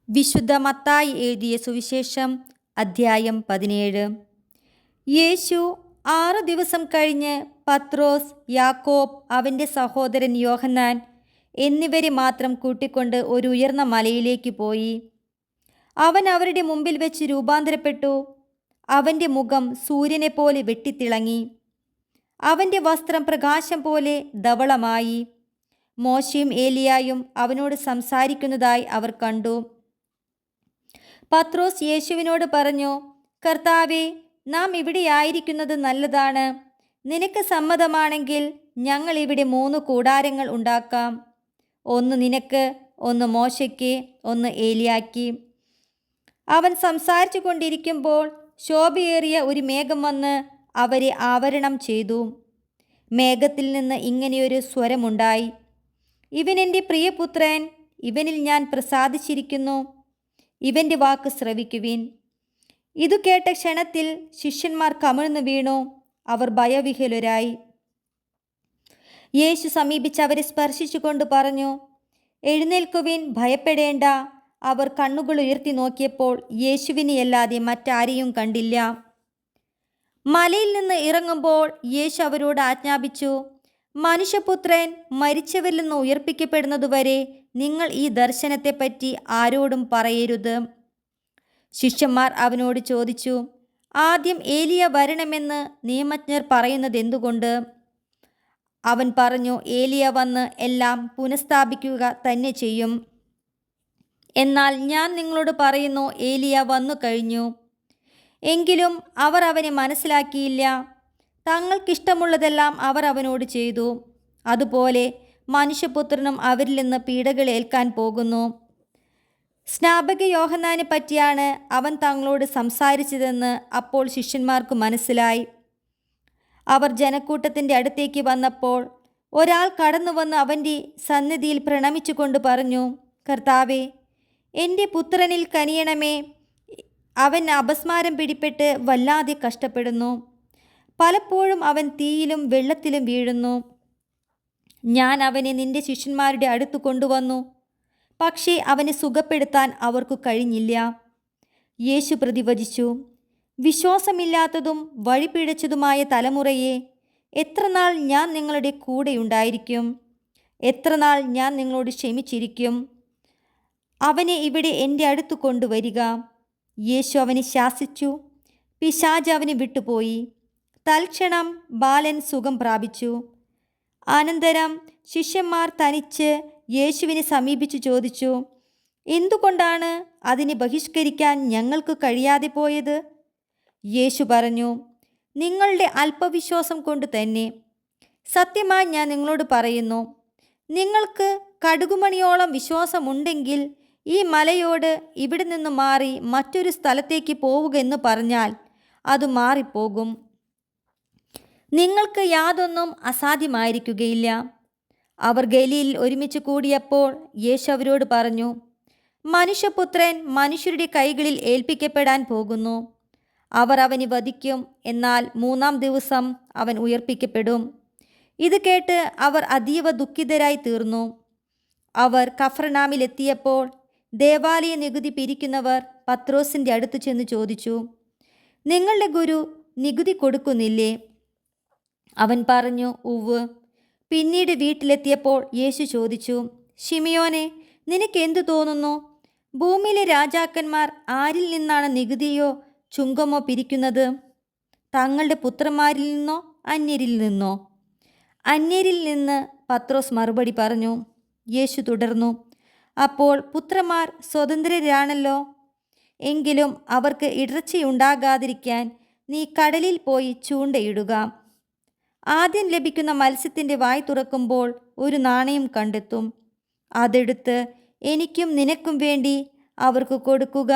വിശുദ്ധ മത്തായി എഴുതിയ സുവിശേഷം അദ്ധ്യായം 17. യേശു 6 ദിവസം കഴിഞ്ഞ് പത്രോസ്, യാക്കോബ്, അവൻ്റെ സഹോദരൻ യോഹന്നാൻ എന്നിവരെ മാത്രം കൂട്ടിക്കൊണ്ട് ഒരു ഉയർന്ന മലയിലേക്ക് പോയി. അവൻ അവരുടെ മുമ്പിൽ വെച്ച് രൂപാന്തരപ്പെട്ടു. അവൻ്റെ മുഖം സൂര്യനെപ്പോലെ വെട്ടിത്തിളങ്ങി. അവൻ്റെ വസ്ത്രം പ്രകാശം പോലെ ധവളമായി. മോശയും ഏലിയായും അവനോട് സംസാരിക്കുന്നതായി അവർ കണ്ടു. പത്രോസ് യേശുവിനോട് പറഞ്ഞു, കർത്താവേ, നാം ഇവിടെയായിരിക്കുന്നത് നല്ലതാണ്. നിനക്ക് സമ്മതമാണെങ്കിൽ ഞങ്ങൾ ഇവിടെ 3 കൂടാരങ്ങൾ ഉണ്ടാക്കാം. ഒന്ന് നിനക്ക്, ഒന്ന് മോശയ്ക്ക്, ഒന്ന് ഏലിയാക്ക്. അവൻ സംസാരിച്ചു കൊണ്ടിരിക്കുമ്പോൾ ശോഭയേറിയ ഒരു മേഘം വന്ന് അവരെ ആവരണം ചെയ്തു. മേഘത്തിൽ നിന്ന് ഇങ്ങനെയൊരു സ്വരമുണ്ടായി: ഇവൻ എൻ്റെ പ്രിയപുത്രൻ, ഇവനിൽ ഞാൻ പ്രസാദിച്ചിരിക്കുന്നു. ഇവൻ്റെ വാക്ക് ശ്രവിക്കുവിൻ. ഇതു കേട്ട ക്ഷണത്തിൽ ശിഷ്യന്മാർ കമിഴ്ന്നു വീണു. അവർ ഭയവിഹ്വലരായി. യേശു സമീപിച്ച് അവരെ സ്പർശിച്ചുകൊണ്ട് പറഞ്ഞു, എഴുന്നേൽക്കുവിൻ, ഭയപ്പെടേണ്ട. അവർ കണ്ണുകൾ ഉയർത്തി നോക്കിയപ്പോൾ യേശുവിനെ അല്ലാതെ മറ്റാരെയും കണ്ടില്ല. മലയിൽ നിന്ന് ഇറങ്ങുമ്പോൾ യേശു അവരോട് ആജ്ഞാപിച്ചു, മനുഷ്യപുത്രൻ മരിച്ചവരിൽ നിന്ന് ഉയർപ്പിക്കപ്പെടുന്നതുവരെ നിങ്ങൾ ഈ ദർശനത്തെപ്പറ്റി ആരോടും പറയരുത്. ശിഷ്യന്മാർ അവനോട് ചോദിച്ചു, ആദ്യം ഏലിയ വരണമെന്ന് നിയമജ്ഞർ പറയുന്നത് എന്തുകൊണ്ട്? അവൻ പറഞ്ഞു, ഏലിയ വന്ന് എല്ലാം പുനഃസ്ഥാപിക്കുക തന്നെ ചെയ്യും. എന്നാൽ ഞാൻ നിങ്ങളോട് പറയുന്നു, ഏലിയ വന്നു കഴിഞ്ഞു. എങ്കിലും അവർ അവനെ മനസ്സിലാക്കിയില്ല. തങ്ങൾക്കിഷ്ടമുള്ളതെല്ലാം അവർ അവനോട് ചെയ്തു. അതുപോലെ മനുഷ്യപുത്രനും അവരിൽ നിന്ന് പീഡകൾ ഏൽക്കാൻ പോകുന്നു. സ്നാപക യോഹന്നാനെ പറ്റിയാണ് അവൻ തങ്ങളോട് സംസാരിച്ചതെന്ന് അപ്പോൾ ശിഷ്യന്മാർക്ക് മനസ്സിലായി. അവർ ജനക്കൂട്ടത്തിൻ്റെ അടുത്തേക്ക് വന്നപ്പോൾ ഒരാൾ കടന്നു വന്ന് അവൻ്റെ സന്നിധിയിൽ പ്രണമിച്ചുകൊണ്ട് പറഞ്ഞു, കർത്താവേ, എൻ്റെ പുത്രനിൽ കനിയണമേ. അവൻ അപസ്മാരം പിടിപെട്ട് വല്ലാതെ കഷ്ടപ്പെടുന്നു. പലപ്പോഴും അവൻ തീയിലും വെള്ളത്തിലും വീഴുന്നു. ഞാൻ അവനെ നിന്റെ ശിഷ്യന്മാരുടെ അടുത്ത് കൊണ്ടുവന്നു, പക്ഷേ അവനെ സുഖപ്പെടുത്താൻ അവർക്ക് കഴിഞ്ഞില്ല. യേശു പ്രതിവചിച്ചു, വിശ്വാസമില്ലാത്തതും വഴിപിഴച്ചതുമായ തലമുറയെ, എത്രനാൾ ഞാൻ നിങ്ങളുടെ കൂടെയുണ്ടായിരിക്കും? എത്രനാൾ ഞാൻ നിങ്ങളോട് ക്ഷമിച്ചിരിക്കും? അവനെ ഇവിടെ എൻ്റെ അടുത്ത് കൊണ്ടുവരിക. യേശു അവനെ ശാസിച്ചു. പിശാച് അവനെ വിട്ടുപോയി. തൽക്ഷണം ബാലൻ സുഖം പ്രാപിച്ചു. അനന്തരം ശിഷ്യന്മാർ തനിച്ച് യേശുവിനെ സമീപിച്ചു ചോദിച്ചു, എന്തുകൊണ്ടാണ് അതിനെ ബഹിഷ്കരിക്കാൻ ഞങ്ങൾക്ക് കഴിയാതെ പോയത്? യേശു പറഞ്ഞു, നിങ്ങളുടെ അല്പവിശ്വാസം കൊണ്ട് തന്നെ. സത്യമായി ഞാൻ നിങ്ങളോട് പറയുന്നു, നിങ്ങൾക്ക് കടുകുമണിയോളം വിശ്വാസമുണ്ടെങ്കിൽ ഈ മലയോട് ഇവിടെ നിന്ന് മാറി മറ്റൊരു സ്ഥലത്തേക്ക് പോവുക എന്ന് പറഞ്ഞാൽ അത് മാറിപ്പോകും. നിങ്ങൾക്ക് യാതൊന്നും അസാധ്യമായിരിക്കുകയില്ല. അവർ ഗലീലിൽ ഒരുമിച്ച് കൂടിയപ്പോൾ യേശു അവരോട് പറഞ്ഞു, മനുഷ്യപുത്രൻ മനുഷ്യരുടെ കൈകളിൽ ഏൽപ്പിക്കപ്പെടാൻ പോകുന്നു. അവർ അവനെ വധിക്കും, എന്നാൽ 3-ാം ദിവസം അവൻ ഉയർപ്പിക്കപ്പെടും. ഇത് കേട്ട് അവർ അതീവ ദുഃഖിതരായി തീർന്നു. അവർ കഫർനാമിലെത്തിയപ്പോൾ ദേവാലയ നികുതി പിരിക്കുന്നവർ പത്രോസിൻ്റെ അടുത്ത് ചെന്ന് ചോദിച്ചു, നിങ്ങളുടെ ഗുരു നികുതി കൊടുക്കുന്നില്ലേ? അവൻ പറഞ്ഞു, ഉവ്വ്. പിന്നീട് വീട്ടിലെത്തിയപ്പോൾ യേശു ചോദിച്ചു, ശിമിയോനെ, നിനക്ക് എന്തു തോന്നുന്നു? ഭൂമിയിലെ രാജാക്കന്മാർ ആരിൽ നിന്നാണ് നികുതിയോ ചുങ്കമോ പിരിക്കുന്നത്? തങ്ങളുടെ പുത്രന്മാരിൽ നിന്നോ അന്യരിൽ നിന്നോ? അന്യരിൽ നിന്ന്, പത്രോസ് മറുപടി പറഞ്ഞു. യേശു തുടർന്നു, അപ്പോൾ പുത്രന്മാർ സ്വതന്ത്രരാണല്ലോ. എങ്കിലും അവർക്ക് ഇടർച്ചയുണ്ടാകാതിരിക്കാൻ നീ കടലിൽ പോയി ചൂണ്ടയിടുക. ആദ്യം ലഭിക്കുന്ന മത്സ്യത്തിൻ്റെ വായ് തുറക്കുമ്പോൾ ഒരു നാണയം കണ്ടെത്തും. അതെടുത്ത് എനിക്കും നിനക്കും വേണ്ടി അവർക്ക് കൊടുക്കുക.